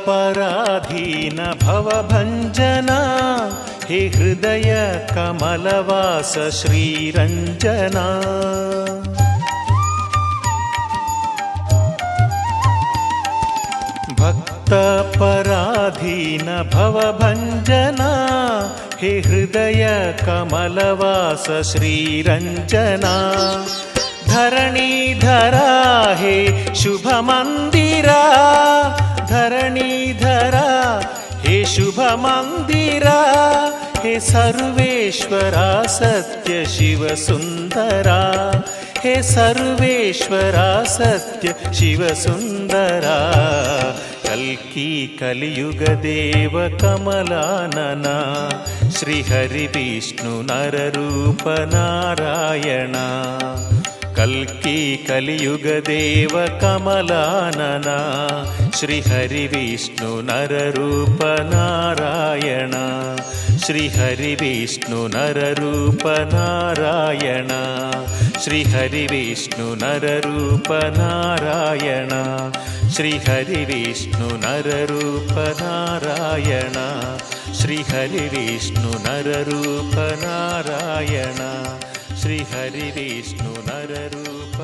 ಪರಾಧೀನ ಭವಭಂಜನ ಹೇ ಹೃದಯ ಕಮಲವಾಸ ಶ್ರೀರಂಜನ. ಭಕ್ತ ಪರಾಧೀನ ಭವಭಂಜನ ಹೇ ಹೃದಯ ಕಮಲವಾಸ ಶ್ರೀರಂಜನ. ಧರಣೀಧರ ಹೇ ಶುಭ ಮಂದಿರ, ಧರಣೀಧರ ಹೇ ಶುಭ ಮಂದಿರ. ಹೇ ಸರ್ವೇಶ್ವರ ಸತ್ಯ ಶಿವ ಸುಂದರ, ಹೇ ಸರ್ವೇಶ್ವರ ಸತ್ಯ ಶಿವ ಸುಂದರ. ಕಲ್ಕಿ ಕಲಿಯುಗ ದೇವ ಕಮಲಾನನ ಶ್ರೀಹರಿ ವಿಷ್ಣು ನರರೂಪ ನಾರಾಯಣ. ಕಲ್ಕಿ ಕಲಿಯುಗ ದೇವ ಕಮಲಾನನ ಶ್ರೀಹರಿ ವಿಷ್ಣು ನರರೂಪ ನಾರಾಯಣ. ಶ್ರೀಹರಿ ವಿಷ್ಣು ನರರೂಪ ನಾರಾಯಣ. ಶ್ರೀಹರಿ ವಿಷ್ಣು ನರರೂಪ ನಾರಾಯಣ. ಶ್ರೀಹರಿ ವಿಷ್ಣು ನರರೂಪ ನಾರಾಯಣ. ಶ್ರೀಹರಿ ವಿಷ್ಣು ನರರೂಪ ನಾರಾಯಣ. ಶ್ರೀಹರಿ ವಿಷ್ಣು ನರರೂಪ